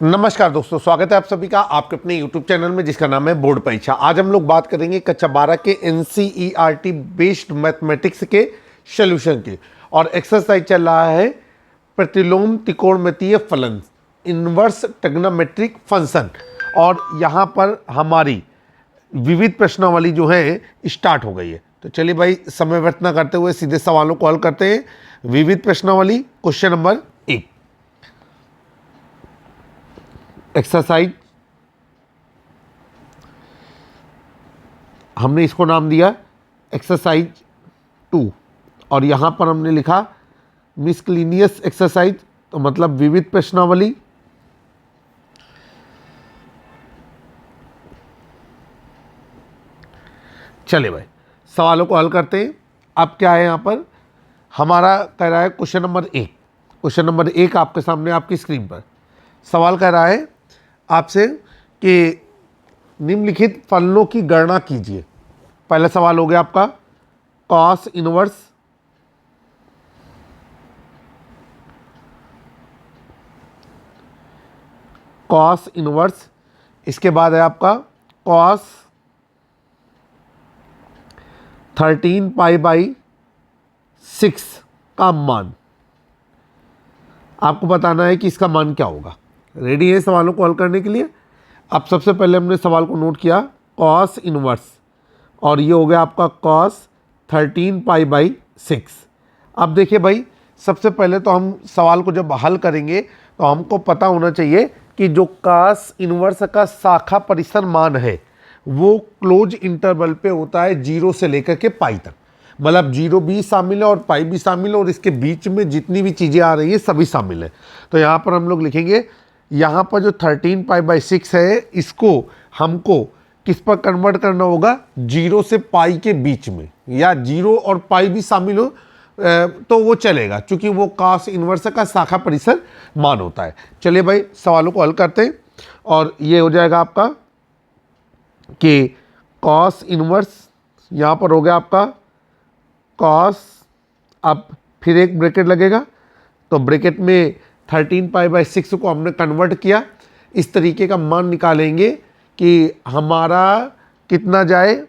नमस्कार दोस्तों, स्वागत है आप सभी का आपके अपने यूट्यूब चैनल में जिसका नाम है बोर्ड परीक्षा। आज हम लोग बात करेंगे कक्षा 12 के एनसीईआरटी बेस्ड मैथमेटिक्स के सॉल्यूशन की। और एक्सरसाइज चल रहा है प्रतिलोम त्रिकोणमितीय फलन, इन्वर्स ट्रिग्नोमेट्रिक फंक्शन। और यहाँ पर हमारी विविध प्रश्नावली जो है स्टार्ट हो गई है। तो चलिए भाई, समय व्यर्थ न करते हुए सीधे सवालों को हल करते हैं। विविध प्रश्नावली क्वेश्चन नंबर 1, एक्सरसाइज हमने इसको नाम दिया एक्सरसाइज 2 और यहाँ पर हमने लिखा मिसक्लिनियस एक्सरसाइज, तो मतलब विविध प्रश्नावली। चलिए भाई, सवालों को हल करते हैं। अब क्या है यहाँ पर हमारा कह रहा है क्वेश्चन नंबर 1। क्वेश्चन नंबर 1 आपके सामने आपकी स्क्रीन पर सवाल कह रहा है आपसे कि निम्नलिखित फलनों की गणना कीजिए। पहला सवाल हो गया आपका कॉस इनवर्स, इसके बाद है आपका कॉस 13 पाई/6 का मान। आपको बताना है कि इसका मान क्या होगा। रेडी है सवालों को हल करने के लिए। अब सबसे पहले हमने सवाल को नोट किया कॉस इनवर्स, और ये हो गया आपका कॉस 13 पाई/6। अब देखिए भाई, सबसे पहले तो हम सवाल को जब हल करेंगे तो हमको पता होना चाहिए कि जो कॉस इनवर्स का शाखा परिसर मान है वो क्लोज इंटरवल पे होता है 0 से लेकर के पाई तक। मतलब 0 भी शामिल है और पाई भी शामिल है, और इसके बीच में जितनी भी चीज़ें आ रही है सभी शामिल है। तो यहाँ पर हम लोग लिखेंगे, यहाँ पर जो 13 पाई/6 है इसको हमको किस पर कन्वर्ट करना होगा, 0 से पाई के बीच में, या 0 और पाई भी शामिल हो तो वो चलेगा, क्योंकि वो कॉस इनवर्स का शाखा परिसर मान होता है। चलिए भाई, सवालों को हल करते हैं। और ये हो जाएगा आपका कि कॉस इनवर्स यहाँ पर हो गया आपका कॉस, अब फिर एक ब्रैकेट लगेगा, तो ब्रैकेट में 13 पाई/6 को हमने कन्वर्ट किया। इस तरीके का मान निकालेंगे कि हमारा कितना जाए,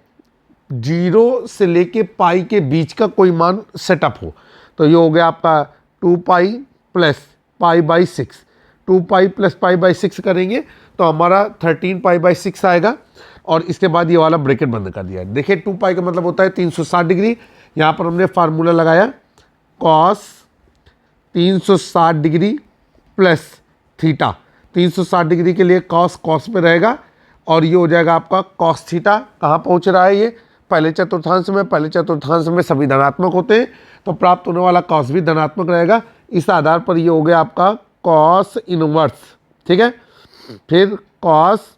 0 से लेके पाई के बीच का कोई मान सेटअप हो। तो ये हो गया आपका 2 पाई प्लस पाई/6। 2 पाई प्लस पाई/6 करेंगे तो हमारा 13 पाई/6 आएगा। और इसके बाद ये वाला ब्रैकेट बंद कर दिया। देखिए 2 पाई का मतलब होता है 360 डिग्री। यहाँ पर हमने फार्मूला लगाया cos 360 degree plus theta. 360 degree के लिए कॉस पे रहेगा, और ये हो जाएगा आपका कॉस थीटा। कहाँ पहुँच रहा है ये, पहले चतुर्थांश में। पहले चतुर्थांश में सभी धनात्मक होते हैं, तो प्राप्त होने वाला कॉस भी धनात्मक रहेगा। इस आधार पर ये हो गया आपका कॉस इनवर्स। ठीक है, फिर कॉस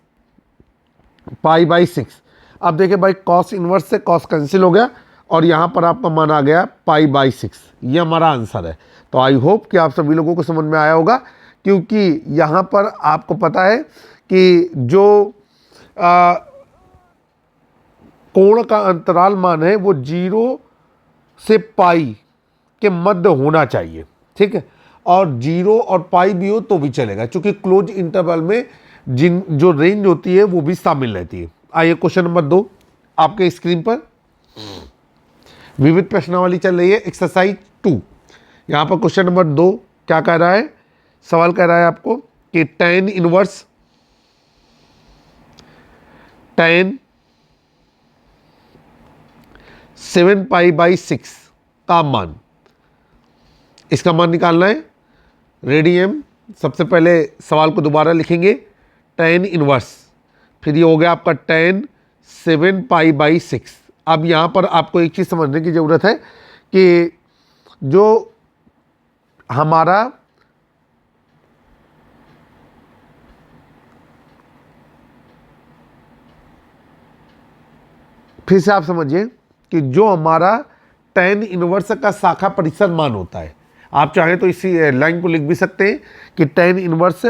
पाई/6। अब देखिए भाई, कॉस इनवर्स से कॉस कैंसिल हो गया और यहाँ पर आपका मान आ गया पाई/6। ये हमारा आंसर है। तो आई होप कि आप सभी लोगों को समझ में आया होगा, क्योंकि यहाँ पर आपको पता है कि जो कोण का अंतराल मान है वो 0 से पाई के मध्य होना चाहिए। ठीक है, और 0 और पाई भी हो तो भी चलेगा, क्योंकि क्लोज इंटरवल में जो रेंज होती है वो भी शामिल रहती है। आइए क्वेश्चन नंबर 2 आपके स्क्रीन पर विविध प्रश्नावली चल रही है एक्सरसाइज 2। यहाँ पर क्वेश्चन नंबर 2 क्या कह रहा है, सवाल कह रहा है आपको कि tan इनवर्स 7 पाई/6 का मान, इसका मान निकालना है। रेडी हम सबसे पहले सवाल को दोबारा लिखेंगे, tan इनवर्स, फिर ये हो गया आपका tan 7 पाई/6। अब यहाँ पर आपको एक चीज़ समझने की ज़रूरत है कि जो हमारा फिर से आप समझिए कि जो हमारा tan इनवर्स का शाखा परिसर मान होता है, आप चाहें तो इसी लाइन को लिख भी सकते हैं कि tan इनवर्स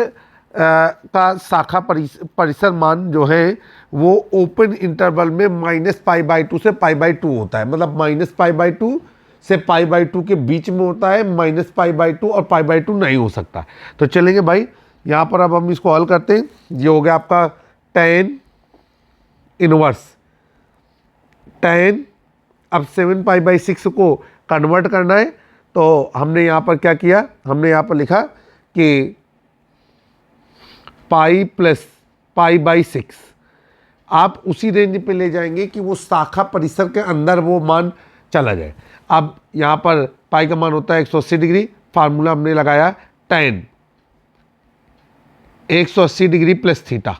का शाखा परिसर मान जो है वो ओपन इंटरवल में -π/2 से π/2 होता है। मतलब -π/2 से π/2 के बीच में होता है, -π/2 और π/2 नहीं हो सकता। तो चलेंगे भाई, यहाँ पर अब हम इसको हल करते हैं। ये हो गया आपका tan इनवर्स tan, अब 7π/6 को कन्वर्ट करना है, तो हमने यहाँ पर क्या किया, हमने यहाँ पर लिखा कि पाई प्लस π/6 आप उसी रेंज पे ले जाएंगे कि वो शाखा परिसर के अंदर वो मान चला जाए। अब यहाँ पर पाई का मान होता है 180 डिग्री, फार्मूला हमने लगाया tan 180 डिग्री प्लस थीटा,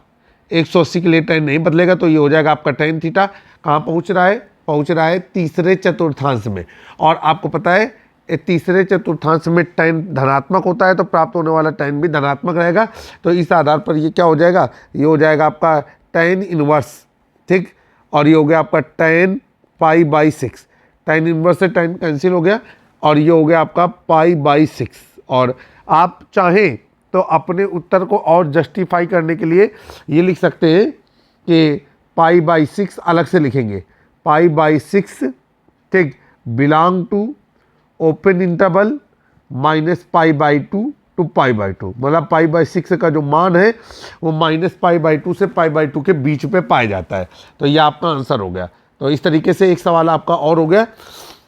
180 के लिए tan नहीं बदलेगा, तो ये हो जाएगा आपका tan थीटा। कहाँ पहुँच रहा है, पहुँच रहा है तीसरे चतुर्थांश में, और आपको पता है तीसरे चतुर्थांश में tan धनात्मक होता है, तो प्राप्त होने वाला tan भी धनात्मक रहेगा। तो इस आधार पर ये क्या हो जाएगा, ये हो जाएगा आपका tan इनवर्स, ठीक, और ये हो गया आपका tan π/6, tan इनवर्स से tan कैंसिल हो गया, और ये हो गया आपका π/6। और आप चाहें तो अपने उत्तर को और जस्टिफाई करने के लिए ये लिख सकते हैं कि π/6 अलग से लिखेंगे, π/6, ठीक, belong to open interval -π/2 to π/2, मतलब π/6 का जो मान है वो -π/2 से π/2 के बीच पे पाया जाता है। तो ये आपका आंसर हो गया। तो इस तरीके से एक सवाल आपका और हो गया।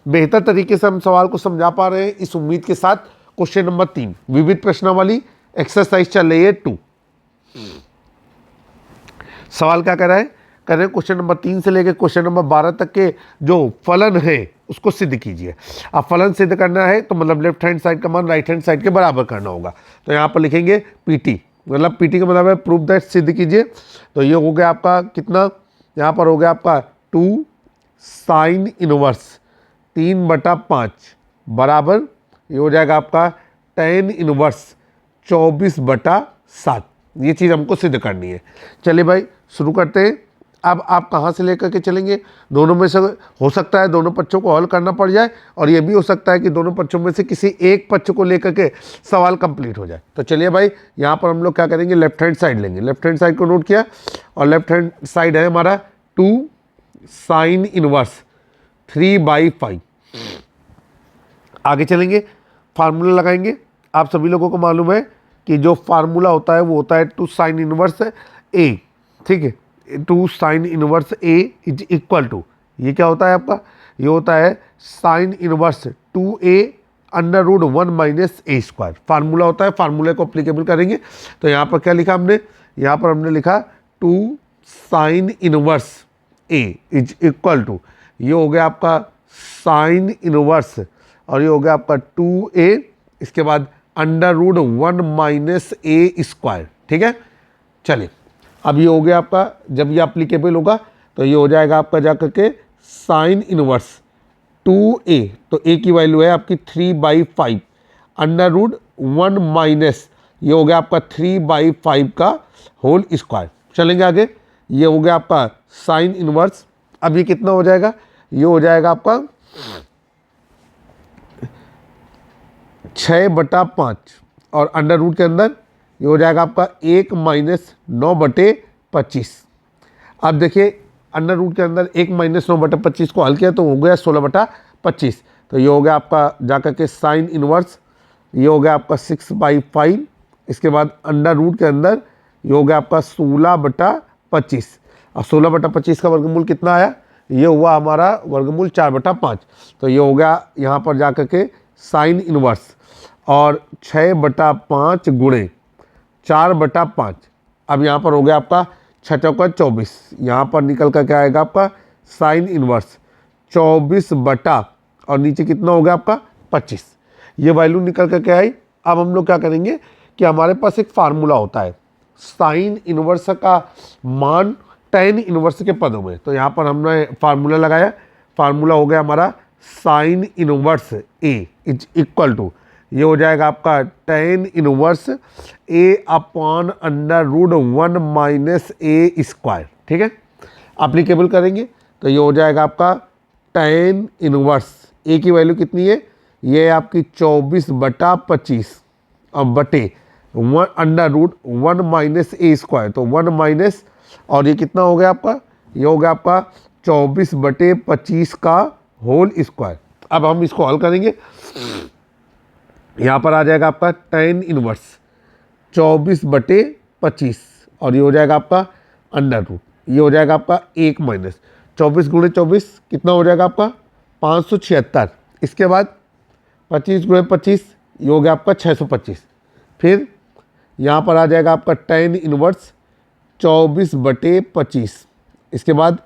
बेहतर तरीके से हम सवाल को समझा पा रहे हैं, इस उम्मीद के साथ। क्वेश्चन नंबर 3 विविध प्रश्नावली एक्सरसाइज चल रही है 2। सवाल क्या कर रहा है, कह रहे हैं क्वेश्चन नंबर 3 से लेकर क्वेश्चन नंबर 12 तक के जो फलन है उसको सिद्ध कीजिए। अब फलन सिद्ध करना है तो मतलब लेफ्ट हैंड साइड का मान राइट हैंड साइड के बराबर करना होगा। तो यहाँ पर लिखेंगे पीटी, मतलब पीटी का मतलब है प्रूफ दैट, सिद्ध कीजिए। तो ये हो गया आपका कितना, यहाँ पर हो गया आपका 2 sin इनवर्स 3/5 बराबर, ये हो जाएगा आपका tan इनवर्स 24/7। ये चीज़ हमको सिद्ध करनी है। चलिए भाई शुरू करते हैं। अब आप कहाँ से लेकर के चलेंगे, दोनों में से हो सकता है दोनों पक्षों को हल करना पड़ जाए, और ये भी हो सकता है कि दोनों पक्षों में से किसी एक पक्ष को लेकर के सवाल कंप्लीट हो जाए। तो चलिए भाई यहाँ पर हम लोग क्या करेंगे, लेफ्ट हैंड साइड लेंगे। लेफ्ट हैंड साइड को नोट किया, और लेफ्ट हैंड साइड है हमारा 2 sin इनवर्स 3/5। आगे चलेंगे, फार्मूला लगाएंगे। आप सभी लोगों को मालूम है कि जो फार्मूला होता है वो होता है 2 sin इनवर्स a, ठीक है, 2 sin inverse a is equal to, ये क्या होता है आपका, ये होता है sin inverse 2a √1 - a²। Formula होता है, फार्मूले को अप्लीकेबल करेंगे। तो यहाँ पर क्या लिखा हमने, यहाँ पर हमने लिखा 2 sin inverse a is equal to, ये हो गया आपका sin इनवर्स, और ये हो गया आपका 2a, इसके बाद √1 - a², ठीक है। चलिए अब ये हो गया आपका, जब ये अप्लीकेबल होगा तो ये हो जाएगा आपका जा करके sin इनवर्स 2a, तो a की वैल्यू है आपकी 3/5 √1 - ये हो गया आपका 3/5 का होल स्क्वायर। चलेंगे आगे, ये हो गया आपका sin इनवर्स, अब ये कितना हो जाएगा, ये हो जाएगा आपका 6/5, और अंडर रूट के अंदर ये हो जाएगा आपका 1 - 9/25। अब देखिए अंडर रूट के अंदर 1 - 9/25 को हल किया तो हो गया 16/25। तो ये हो गया आपका जाकर के sin इनवर्स, ये हो गया आपका 6/5, इसके बाद अंडर रूट के अंदर ये हो गया आपका 16/25। अब 16/25 का वर्गमूल कितना आया, ये हुआ हमारा वर्गमूल 4/5। तो ये हो गया यहाँ पर जाकर के sin इनवर्स, और 6/5 गुणे 4/5। अब यहाँ पर हो गया आपका 6 चौका 24, यहाँ पर निकल कर क्या आएगा आपका sin इनवर्स 24 और नीचे कितना हो गया आपका 25। ये वैल्यू निकल कर क्या आई। अब हम लोग क्या करेंगे कि हमारे पास एक फार्मूला होता है sin इनवर्स का मान tan इनवर्स के पदों में। तो यहाँ पर हमने फार्मूला लगाया, फार्मूला हो गया हमारा sin inverse a is equal to, ये हो जाएगा आपका tan इनवर्स a/√1 - a², ठीक है। अप्लीकेबल करेंगे तो ये हो जाएगा आपका tan इनवर्स a की वैल्यू कितनी है, ये है आपकी 24/25 और बटे √1 - a², तो 1 माइनस, और ये कितना हो गया आपका, ये हो गया आपका 24/25 का होल स्क्वायर। अब हम इसको हल करेंगे, यहाँ पर आ जाएगा आपका tan इनवर्स 24/25 और ये हो जाएगा आपका अंडर रूट, ये हो जाएगा आपका 1 माइनस 24 गुणे 24 कितना हो जाएगा आपका 576। इसके बाद 25 गुणे 25 ये हो गया आपका 625। फिर यहाँ पर आ जाएगा आपका tan इनवर्स 24/25। इसके बाद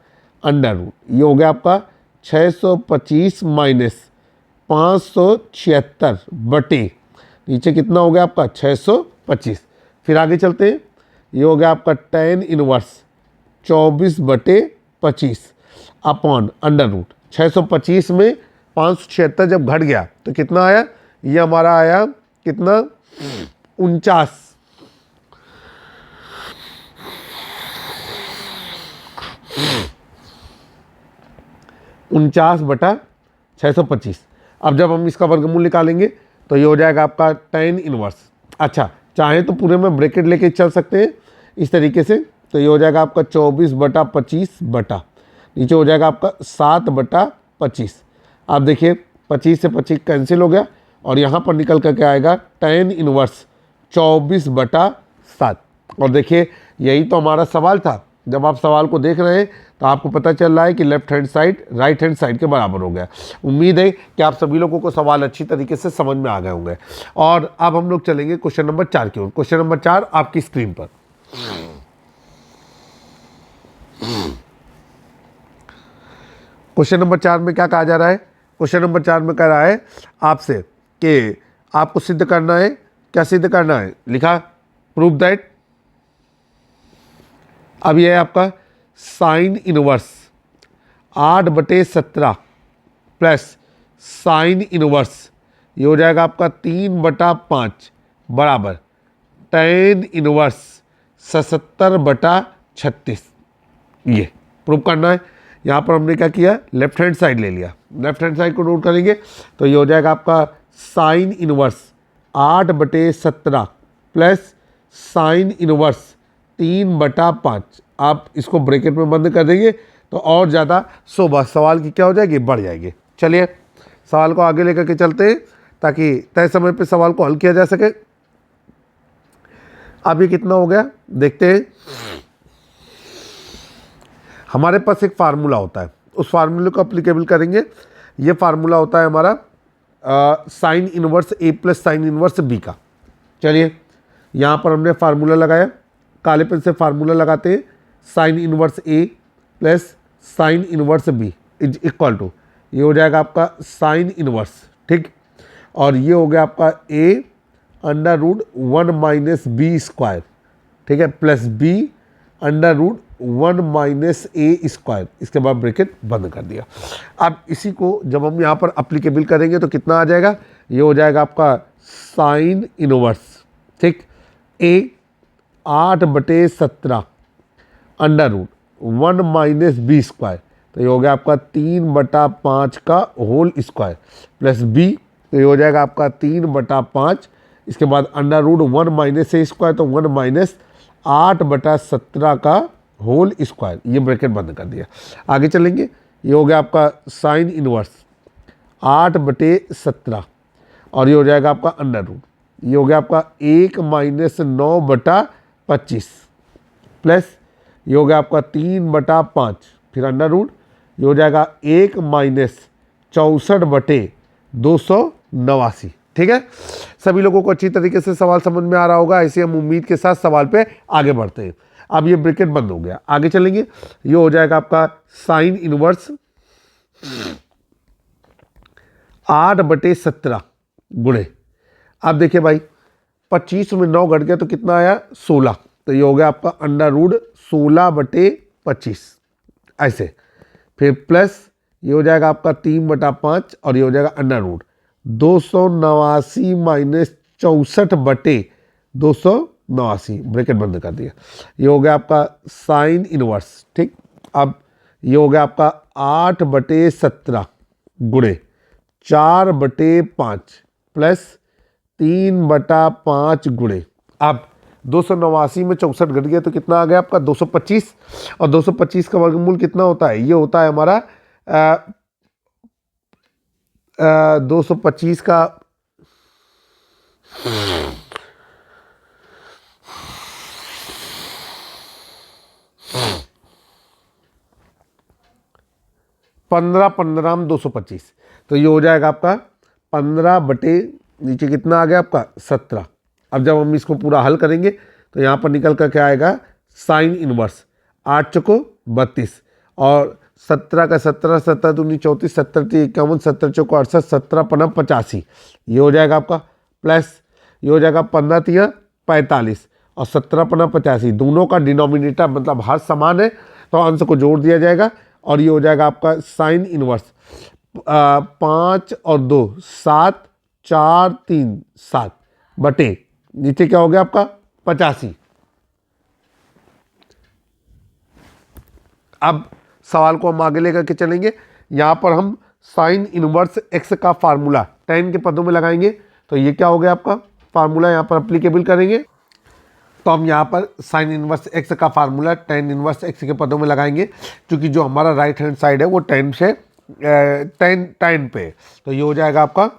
अंडर रूट ये हो गया आपका 625 माइनस 576 बटे नीचे कितना हो गया आपका 625। फिर आगे चलते हैं, ये हो गया आपका tan inverse 24/25 upon under root 625 में 576 जब घट गया तो कितना आया, ये हमारा आया कितना 49। 49/625। अब जब हम इसका वर्गमूल निकालेंगे तो ये हो जाएगा आपका tan इनवर्स। अच्छा, चाहे तो पूरे में ब्रैकेट लेके चल सकते हैं इस तरीके से, तो ये हो जाएगा आपका 24/25 बटा नीचे हो जाएगा आपका 7/25। आप देखिए 25 से 25 कैंसिल हो गया और यहाँ पर निकल करके आएगा tan इनवर्स 24/7। और देखिए यही तो हमारा सवाल था। जब आप सवाल को देख रहे हैं तो आपको पता चल रहा है कि left hand side right hand side के बराबर हो गया। उम्मीद है कि आप सभी लोगों को सवाल अच्छी तरीके से समझ में आ गए होंगे। और अब हम लोग चलेंगे क्वेश्चन नंबर 4 की ओर। क्वेश्चन नंबर 4 आपकी स्क्रीन पर। क्वेश्चन नंबर 4 में क्या कहा जा रहा है? क्वेश्चन नंबर 4 में कह रहा है आपसे कि आपको सिद्ध करना है। क्या सिद्ध करना है? लिखा प्रूव दैट। अब यह है आपका sine inverse 8/17 plus sine inverse ये हो जाएगा आपका 3/5 बराबर tan इनवर्स 77/36। ये प्रूव करना है। यहाँ पर हमने क्या किया, लेफ्ट हैंड साइड ले लिया। लेफ्ट हैंड साइड को नोट करेंगे तो ये हो जाएगा आपका sine inverse 8/17 plus sine inverse 3/5। आप इसको ब्रैकेट में बंद कर देंगे तो और ज़्यादा शोभा सवाल की क्या हो जाएगी, बढ़ जाएगी। चलिए सवाल को आगे लेकर के चलते हैं ताकि तय समय पे सवाल को हल किया जा सके। अब ये कितना हो गया देखते हैं। हमारे पास एक फार्मूला होता है, उस फार्मूले को अप्लीकेबल करेंगे। ये फार्मूला होता है हमारा sign inverse A plus sine inverse B का। चलिए यहाँ पर हमने फार्मूला लगाया, काले पेन से फार्मूला लगाते हैं। Sine inverse A plus sine inverse B is equal to ये हो जाएगा आपका साइन इनवर्स, ठीक, और ये हो गया आपका a under root 1 minus B square, ठीक है, plus b under root 1 minus a square. इसके बाद ब्रैकेट बंद कर दिया। अब इसी को जब हम यहाँ पर अप्लीकेबल करेंगे तो कितना आ जाएगा, ये हो जाएगा आपका साइन इनवर्स, ठीक, A 8/17 under root 1 minus B square, तो ये हो गया आपका 3/5 का होल स्क्वायर, प्लस बी तो ये हो जाएगा आपका 3/5। इसके बाद under root 1 minus a square तो 1 माइनस 8/17 का होल स्क्वायर। ये ब्रैकेट बंद कर दिया। आगे चलेंगे, ये हो गया आपका साइन इनवर्स 8/17 और ये हो जाएगा आपका अंडर रूट, ये हो गया आपका 1 माइनस 9/25 प्लस ये हो गया आपका 3/5 फिर अंडर रूट ये हो जाएगा 1 माइनस 64/289। ठीक है, सभी लोगों को अच्छी तरीके से सवाल समझ में आ रहा होगा। ऐसे हम उम्मीद के साथ सवाल पे आगे बढ़ते हैं। अब ये ब्रैकेट बंद हो गया, आगे चलेंगे। ये हो जाएगा आपका साइन इनवर्स 8/17 गुणे, अब देखिए भाई 25 में 9 घट गया तो कितना आया 16, तो ये हो गया आपका अंडर रूट 16/25 ऐसे, फिर प्लस ये हो जाएगा आपका 3/5 और ये हो जाएगा अंडर रूट 289 माइनस 64/289, ब्रैकेट बंद कर दिया। ये हो गया आपका साइन इनवर्स, ठीक। अब ये हो गया आपका 8/17 गुणे 4/5 प्लस 3/5 गुणे, अब 289 में 64 घट गया तो कितना आ गया आपका 225, और 225 का वर्गमूल कितना होता है, ये होता है हमारा 225 का 15 15 225, तो ये हो जाएगा आपका 15 बटे नीचे कितना आ गया आपका 17। अब जब हम इसको पूरा हल करेंगे तो यहाँ पर निकल कर क्या आएगा साइन इनवर्स 8 चौको 32 और 17 का 17 17 दूनी 34 70 3 51 70 चौको 68 17 15 85, ये हो जाएगा आपका प्लस ये हो जाएगा 15 3 45 और 17 15 85, दोनों का डिनोमिनेटर मतलब हर समान है तो अंश को जोड़ दिया जाएगा और ये हो जाएगा आपका साइन इनवर्स 5 और 2 7 4 3 7 बटे नीचे क्या हो गया आपका 85। अब सवाल को हम आगे लेकर के चलेंगे। यहाँ पर हम साइन इनवर्स एक्स का फार्मूला tan के पदों में लगाएंगे, तो ये क्या हो गया आपका फार्मूला यहाँ पर अप्लीकेबल करेंगे। तो हम यहाँ पर साइन इनवर्स एक्स का फार्मूला tan इनवर्स एक्स के पदों में लगाएंगे, क्योंकि जो हमारा राइट हैंड साइड है वो tan से tan पे, तो ये हो जाएगा आपका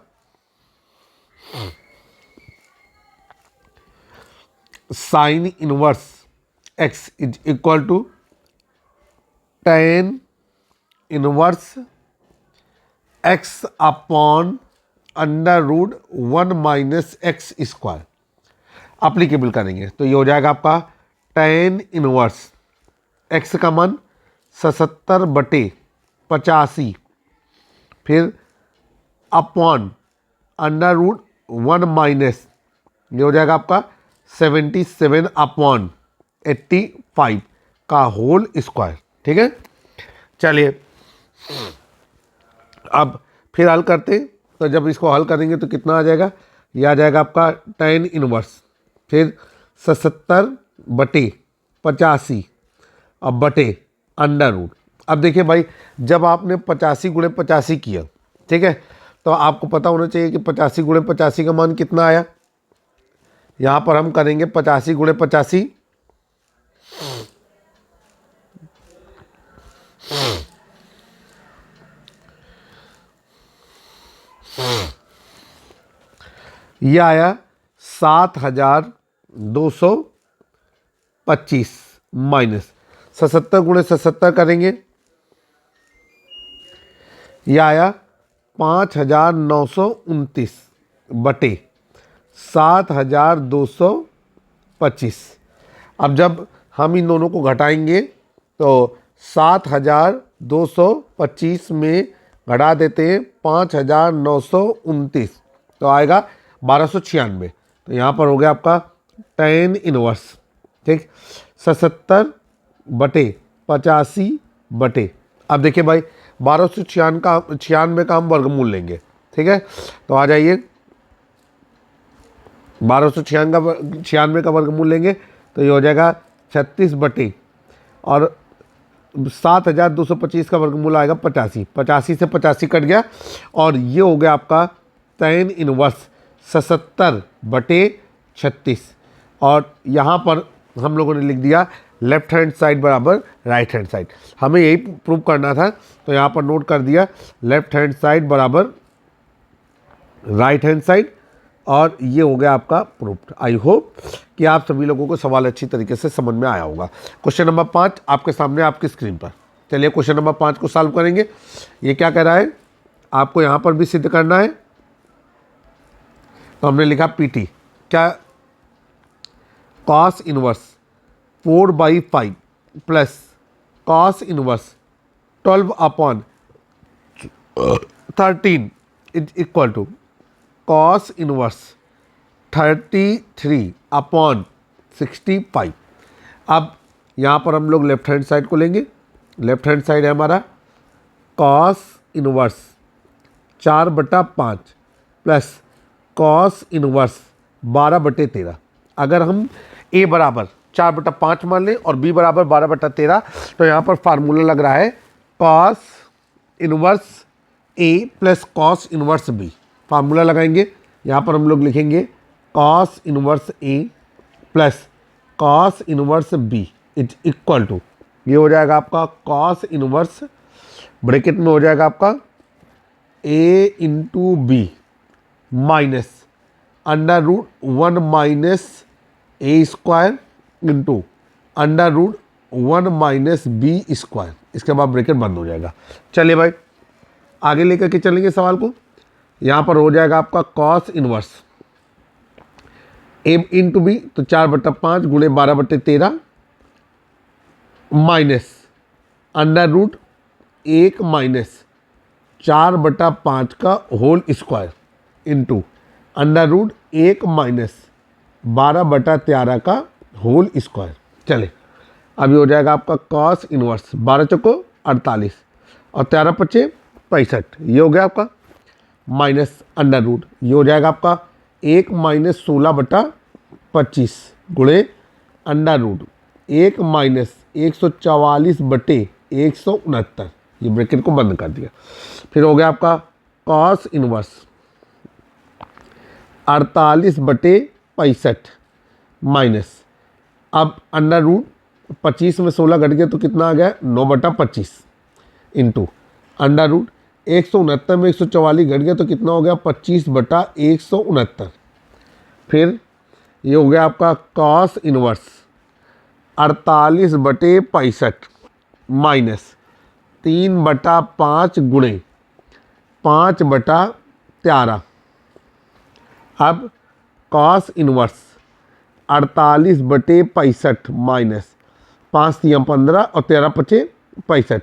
sine inverse X is equal to tan inverse X upon √1 minus X square applicable करेंगे। तो ये हो जाएगा आपका tan इनवर्स एक्स का मान 77 बटे 85 फिर अपॉन √1 माइनस ये हो जाएगा आपका 77 अपॉन 85 का होल स्क्वायर। ठीक है, चलिए अब फिर हल करते हैं। तो जब इसको हल करेंगे तो कितना आ जाएगा, ये आ जाएगा आपका tan इनवर्स फिर 77 बटे 85 अब बटे √। अब देखिए भाई, जब आपने 85 गुणे 85 किया, ठीक है, तो आपको पता होना चाहिए कि 85 गुणे 85 का मान कितना आया। यहाँ पर हम करेंगे 85 गुणे 85 ये आया 7225 माइनस 77 गुणे 77 करेंगे, ये आया 5929 बटे 7225। अब जब हम इन दोनों को घटाएंगे तो 7225 में घटा देते हैं 5929, तो आएगा 1296। तो यहाँ पर हो गया आपका tan इनवर्स, ठीक, 77 बटे 85 बटे, अब देखिए भाई 1296 का हम वर्गमूल लेंगे। ठीक है, तो आ जाइए 1296 का वर्गमूल लेंगे तो ये हो जाएगा 36 बटे और 7225 का वर्गमूल आएगा 85, 85 से 85 कट गया और ये हो गया आपका tan इनवर्स 77 बटे 36। और यहाँ पर हम लोगों ने लिख दिया लेफ्ट हैंड साइड बराबर राइट हैंड साइड, हमें यही प्रूव करना था, तो यहाँ पर नोट कर दिया लेफ्ट हैंड साइड बराबर राइट हैंड साइड और ये हो गया आपका प्रूफ्ड। आई होप कि आप सभी लोगों को सवाल अच्छी तरीके से समझ में आया होगा। क्वेश्चन नंबर 5 आपके सामने आपकी स्क्रीन पर। चलिए क्वेश्चन नंबर 5 को सॉल्व करेंगे। ये क्या कह रहा है, आपको यहाँ पर भी सिद्ध करना है, तो हमने लिखा PT क्या cos inverse 4/5 plus cos inverse 12 upon 13 is equal to cos inverse 33 upon 65। अब यहाँ पर हम लोग लेफ्ट हैंड साइड को लेंगे। लेफ्ट हैंड साइड है हमारा cos inverse 4/5 plus cos inverse 12/13। अगर हम a बराबर 4/5 मान लें और b बराबर 12/13, तो यहाँ पर फार्मूला लग रहा है cos inverse a plus cos inverse b। Formula लगाएंगे, यहाँ पर हम लोग लिखेंगे cos inverse a plus cos inverse b is equal to, ये हो जाएगा आपका cos इनवर्स ब्रैकेट में हो जाएगा आपका a into B minus √1 minus a square into √2 1 minus B square, इसके बाद ब्रैकेट बंद हो जाएगा। चलिए भाई आगे लेकर के चलेंगे सवाल को। यहाँ पर हो जाएगा आपका कॉस इनवर्स ए इंटू बी, तो 4/5 गुणे 12/13 माइनस अंडर रूट 1 माइनस 4/5 का whole square into under root 1 minus 12/13 का होल स्क्वायर। चले अभी हो जाएगा आपका कॉस इनवर्स 12 चौको 48 और 13 पचे 65, ये हो गया आपका माइनस अंडर रूट, ये हो जाएगा आपका 1 माइनस 16/25 गुणे अंडर रूट 1 माइनस 144/169, ये ब्रैकेट को बंद कर दिया। फिर हो गया आपका कॉस इनवर्स 48/65 माइनस, अब अंडर रूट 25 में 16 घट गया तो कितना आ गया 9/25 इंटू अंडर रूट 169 में 144 घट गया तो कितना हो गया 25/169। फिर ये हो गया आपका कॉस इनवर्स 48/65 माइनस 3/5 गुणे 5/13। अब कॉस इनवर्स 48/65 माइनस 5 3 15 और 13 5 65,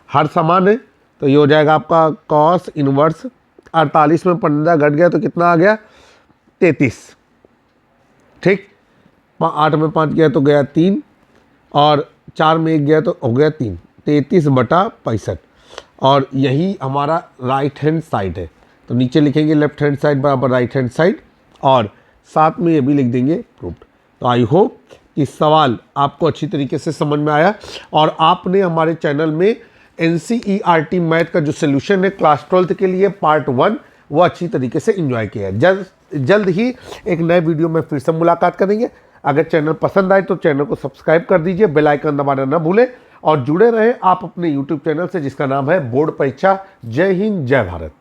हर समान है तो ये हो जाएगा आपका कॉस इनवर्स 48 में 15 घट गया तो कितना आ गया 33, ठीक। 8 में 5 गया तो गया 3 और 4 में 1 गया तो हो गया 3, 33/65 और यही हमारा राइट हैंड साइड है। तो नीचे लिखेंगे लेफ्ट हैंड साइड बराबर राइट हैंड साइड और साथ में ये भी लिख देंगे प्रूफ्ड। तो आई होप कि सवाल आपको अच्छी तरीके से समझ में आया और आपने हमारे चैनल में NCERT मैथ का जो सोल्यूशन है क्लास 12th के लिए पार्ट 1 वो अच्छी तरीके से एंजॉय किया है। जल्द ही एक नए वीडियो में फिर से मुलाकात करेंगे। अगर चैनल पसंद आए तो चैनल को सब्सक्राइब कर दीजिए, बेल आइकन दबाना ना भूलें और जुड़े रहें आप अपने YouTube चैनल से जिसका नाम है बोर्ड परीक्षा। जय हिंद जय भारत।